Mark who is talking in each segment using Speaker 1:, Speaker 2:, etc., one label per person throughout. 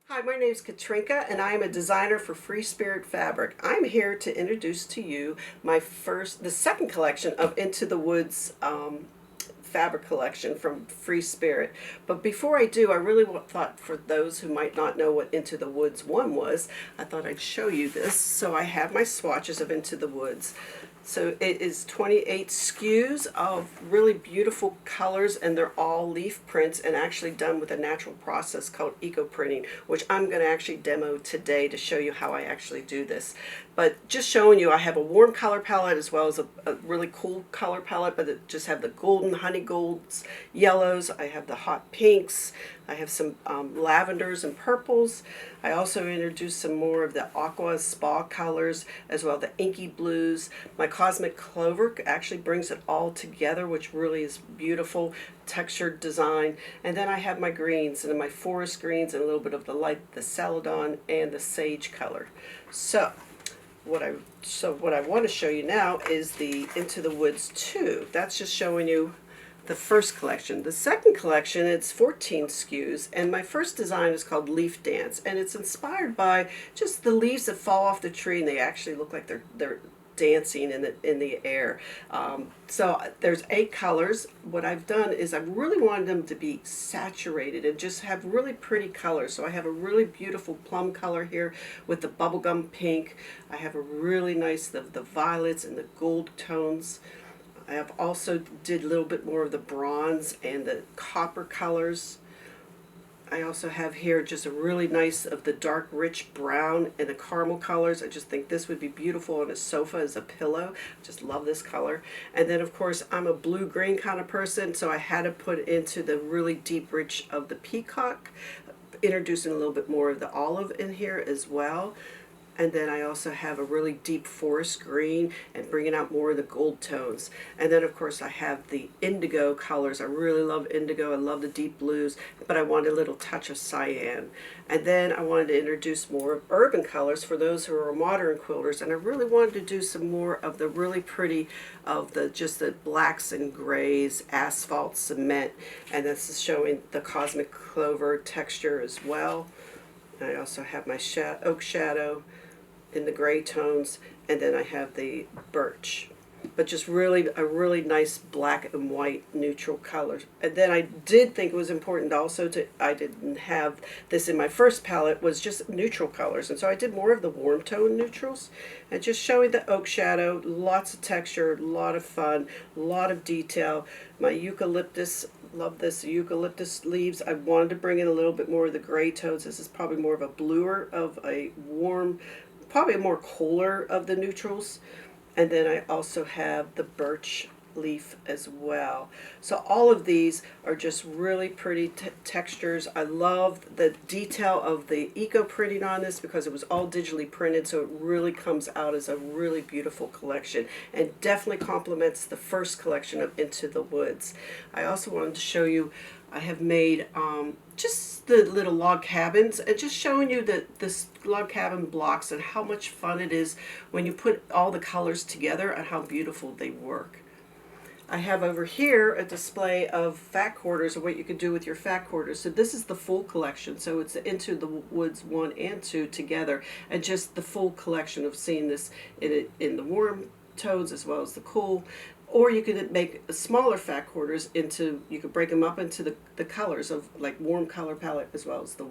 Speaker 1: Hi, my name is Katrinka and I am a designer for Free Spirit Fabric. I'm here to introduce to you the second collection of Into the Woods fabric collection from Free Spirit. But before I do, I really thought for those who might not know what Into the Woods 1 was, I thought I'd show you this. So I have my swatches of Into the Woods. So it is 28 SKUs of really beautiful colors, and they're all leaf prints and actually done with a natural process called eco printing, which I'm going to actually demo today to show you how I actually do this. But just showing you, I have a warm color palette as well as a really cool color palette, but it just have the golden honey golds, yellows. I have the hot pinks. I have some lavenders and purples. I also introduced some more of the aqua spa colors as well, the inky blues. My cosmic clover actually brings it all together, which really is beautiful textured design. And then I have my greens and my forest greens and a little bit of the light, the celadon and the sage color. So what I want to show you now is the Into the Woods 2. That's just showing you the first collection. The second collection, it's 14 SKUs, and my first design is called Leaf Dance, and it's inspired by just the leaves that fall off the tree, and they actually look like they're dancing in the air. So there's 8 colors. What I've done is I've really wanted them to be saturated and just have really pretty colors. So I have a really beautiful plum color here with the bubblegum pink. I have a really nice the violets and the gold tones. I have also did a little bit more of the bronze and the copper colors. I also have here just a really nice of the dark rich brown and the caramel colors. I just think this would be beautiful on a sofa as a pillow. Just love this color. And then of course I'm a blue green kind of person, so I had to put into the really deep rich of the peacock, introducing a little bit more of the olive in here as well. And then I also have a really deep forest green and bringing out more of the gold tones. And then of course I have the indigo colors. I really love indigo. I love the deep blues, but I wanted a little touch of cyan. And then I wanted to introduce more of urban colors for those who are modern quilters. And I really wanted to do some more of the really pretty of just the blacks and grays, asphalt, cement. And this is showing the cosmic clover texture as well. And I also have my oak shadow in the gray tones, and then I have the birch, but just really a really nice black and white neutral color. And then I did think it was important also I didn't have this in my first palette, was just neutral colors, and so I did more of the warm tone neutrals and just showing the oak shadow, lots of texture, a lot of fun, a lot of detail. My eucalyptus, love this eucalyptus leaves. I wanted to bring in a little bit more of the gray tones. This is probably more of a bluer of a warm, probably a more cooler of the neutrals. And then I also have the birch leaf as well. So all of these are just really pretty textures. I love the detail of the eco printing on this because it was all digitally printed, so it really comes out as a really beautiful collection and definitely complements the first collection of Into the Woods. I also wanted to show you, I have made just the little log cabins and just showing you this log cabin blocks and how much fun it is when you put all the colors together and how beautiful they work. I have over here a display of fat quarters and what you can do with your fat quarters. So this is the full collection. So it's Into the Woods 1 and 2 together, and just the full collection of seeing this in the warm tones as well as the cool. Or you could make smaller fat quarters into, you could break them up into the colors of like warm color palette as well as the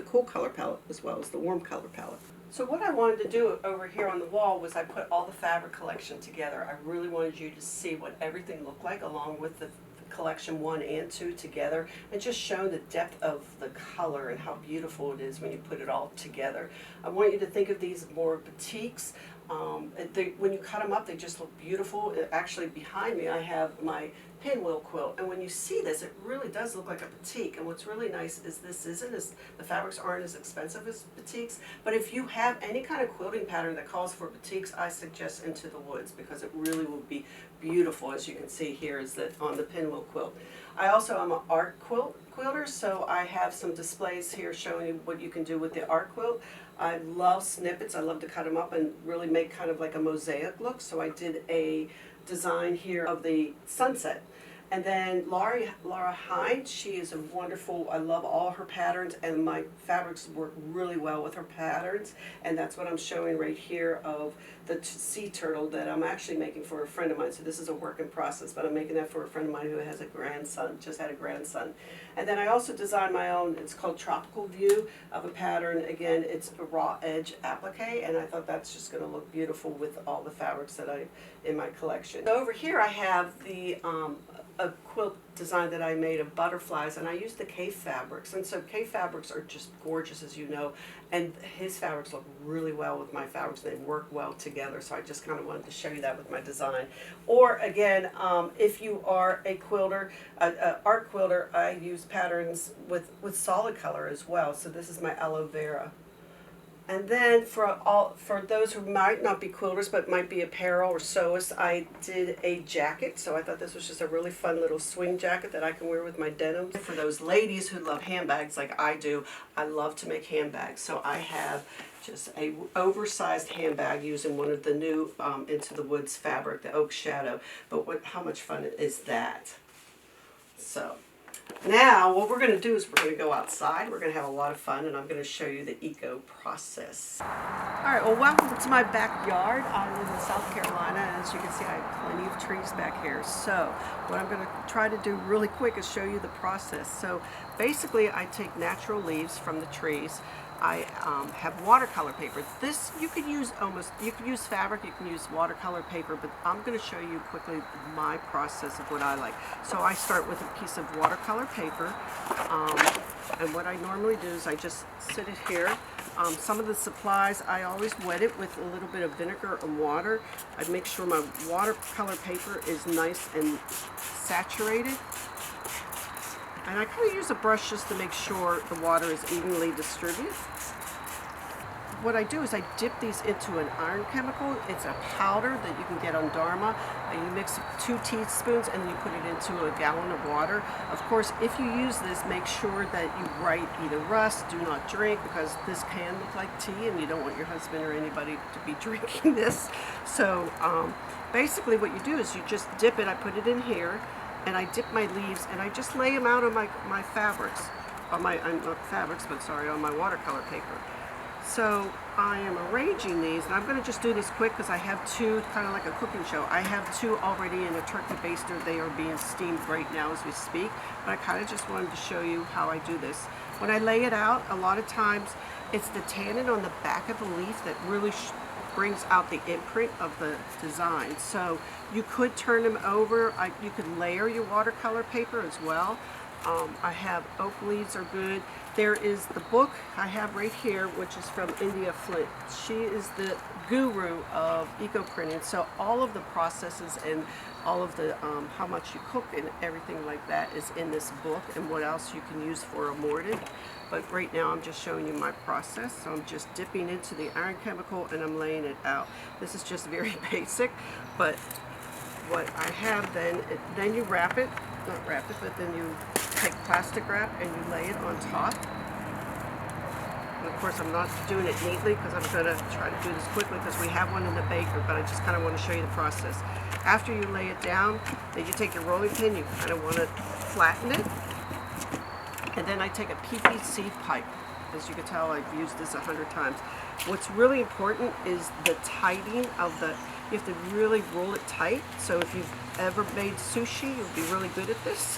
Speaker 1: cool color palette as well as the warm color palette. So what I wanted to do over here on the wall was I put all the fabric collection together. I really wanted you to see what everything looked like along with the collection 1 and 2 together, and just show the depth of the color and how beautiful it is when you put it all together. I want you to think of these more batiks. When you cut them up, they just look beautiful. Actually, behind me, I have my pinwheel quilt, and when you see this, it really does look like a batik. And what's really nice is the fabrics aren't as expensive as batiks. But if you have any kind of quilting pattern that calls for batiks, I suggest Into the Woods because it really will be beautiful, as you can see here is that on the pinwheel quilt. I also am an art quilter, so I have some displays here showing you what you can do with the art quilt. I love snippets. I love to cut them up and really make kind of like a mosaic look. So I did a design here of the sunset. And then Laura Hines, she is a wonderful, I love all her patterns, and my fabrics work really well with her patterns. And that's what I'm showing right here of the sea turtle that I'm actually making for a friend of mine. So this is a work in process, but I'm making that for a friend of mine who has a grandson, just had a grandson. And then I also designed my own, it's called Tropical View, of a pattern. Again, it's a raw edge applique, and I thought that's just going to look beautiful with all the fabrics that I in my collection. So over here I have a quilt design that I made of butterflies, and I used the K fabrics. And so K fabrics are just gorgeous, as you know, and his fabrics look really well with my fabrics. They work well together, so I just kind of wanted to show you that with my design. Or again, if you are a quilter, art quilter, I use patterns with solid color as well. So this is my aloe vera. And then for those who might not be quilters but might be apparel or sewists, I did a jacket. So I thought this was just a really fun little swing jacket that I can wear with my denim. For those ladies who love handbags like I do, I love to make handbags. So I have just a oversized handbag using one of the new Into the Woods fabric, the Oak Shadow. But how much fun is that? So now what we're going to do is we're going to go outside. We're going to have a lot of fun, and I'm going to show you the eco process. All right, well, welcome to my backyard. I live in South Carolina, and as you can see, I have plenty of trees back here. So what I'm going to try to do really quick is show you the process. So basically, I take natural leaves from the trees. I have watercolor paper. This you could use fabric, you can use watercolor paper, but I'm going to show you quickly my process of what I like. So I start with a piece of watercolor paper, and what I normally do is I just sit it here. Some of the supplies, I always wet it with a little bit of vinegar and water. I make sure my watercolor paper is nice and saturated. And I kind of use a brush just to make sure the water is evenly distributed. What I do is I dip these into an iron chemical. It's a powder that you can get on Dharma. You mix 2 teaspoons and then you put it into a gallon of water. Of course, if you use this, make sure that you write either rust, do not drink, because this can look like tea and you don't want your husband or anybody to be drinking this. So basically what you do is you just dip it. I put it in here, and I dip my leaves and I just lay them out on my fabrics, on my, not fabrics, but sorry, on my watercolor paper. So I am arranging these, and I'm going to just do this quick because I have 2, kind of like a cooking show. I have 2 already in a turkey baster. They are being steamed right now as we speak, but I kind of just wanted to show you how I do this. When I lay it out, a lot of times it's the tannin on the back of the leaf that really brings out the imprint of the design. So you could turn them over. You could layer your watercolor paper as well. I have oak leaves are good. There is the book I have right here, which is from India Flint. She is the guru of eco printing. So all of the processes and all of the how much you cook and everything like that is in this book, and what else you can use for a mordant. But right now I'm just showing you my process. So I'm just dipping into the iron chemical and I'm laying it out. This is just very basic, but what I have then you wrap it, not wrap it, but then you take plastic wrap and you lay it on top. And of course I'm not doing it neatly because I'm going to try to do this quickly because we have one in the baker, but I just kind of want to show you the process. After you lay it down, then you take your rolling pin, you kind of want to flatten it, and then I take a PVC pipe. As you can tell, I've used this 100 times. What's really important is the tightening of the, you have to really roll it tight. So if you've ever made sushi, you'll be really good at this.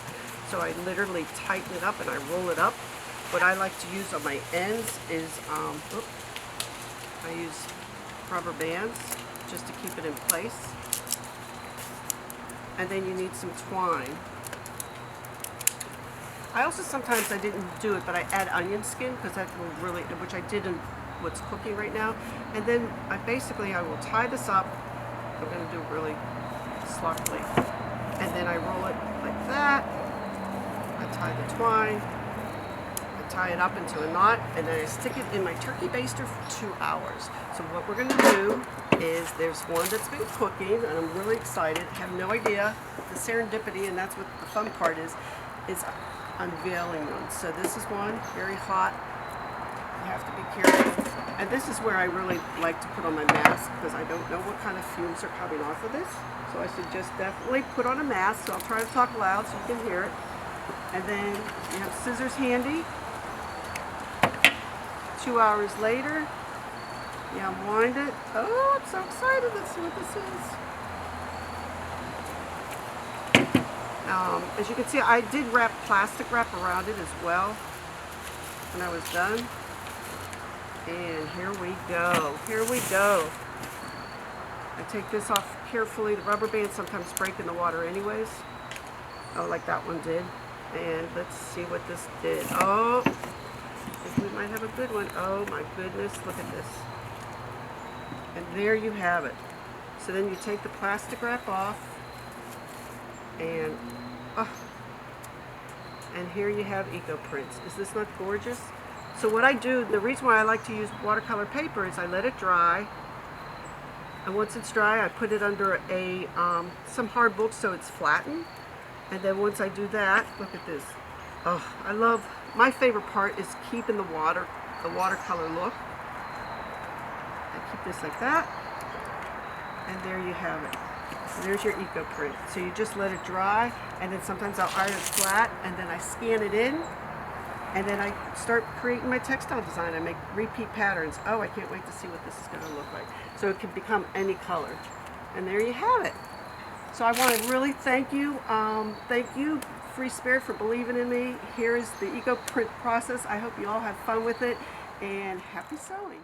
Speaker 1: So I literally tighten it up and I roll it up. What I like to use on my ends is, I use rubber bands just to keep it in place. And then you need some twine. I also sometimes, I didn't do it, but I add onion skin because that will really, which I did in what's cooking right now. And then I will tie this up. I'm going to do it really sloppily. And then I roll it like that. I tie the twine. I tie it up into a knot, and then I stick it in my turkey baster for 2 hours. So what we're going to do is, there's one that's been cooking, and I'm really excited. I have no idea the serendipity, and that's what the fun part is Unveiling one. So this is one, very hot. You have to be careful. And this is where I really like to put on my mask because I don't know what kind of fumes are coming off of this. So I suggest definitely put on a mask. So I'll try to talk loud so you can hear it. And then you have scissors handy. 2 hours later, you unwind it. Oh, I'm so excited. Let's see what this is. As you can see, I did wrap plastic wrap around it as well when I was done. And here we go. Here we go. I take this off carefully. The rubber bands sometimes break in the water anyways. Oh, like that one did. And let's see what this did. Oh, I think we might have a good one. Oh my goodness, look at this. And there you have it. So then you take the plastic wrap off and here you have eco prints. Is this not gorgeous? So what I do, the reason why I like to use watercolor paper is I let it dry, and once it's dry I put it under a some hard book so it's flattened, and then once I do that, look at this. Oh, I love, my favorite part is keeping the watercolor look. I keep this like that, and there you have it. So there's your eco print. So you just let it dry, and then sometimes I'll iron it flat, and then I scan it in, and then I start creating my textile design. I make repeat patterns. Oh, I can't wait to see what this is going to look like. So it can become any color. And there you have it. So I want to really thank you. Thank you, Free Spirit, for believing in me. Here is the eco print process. I hope you all have fun with it, and happy sewing.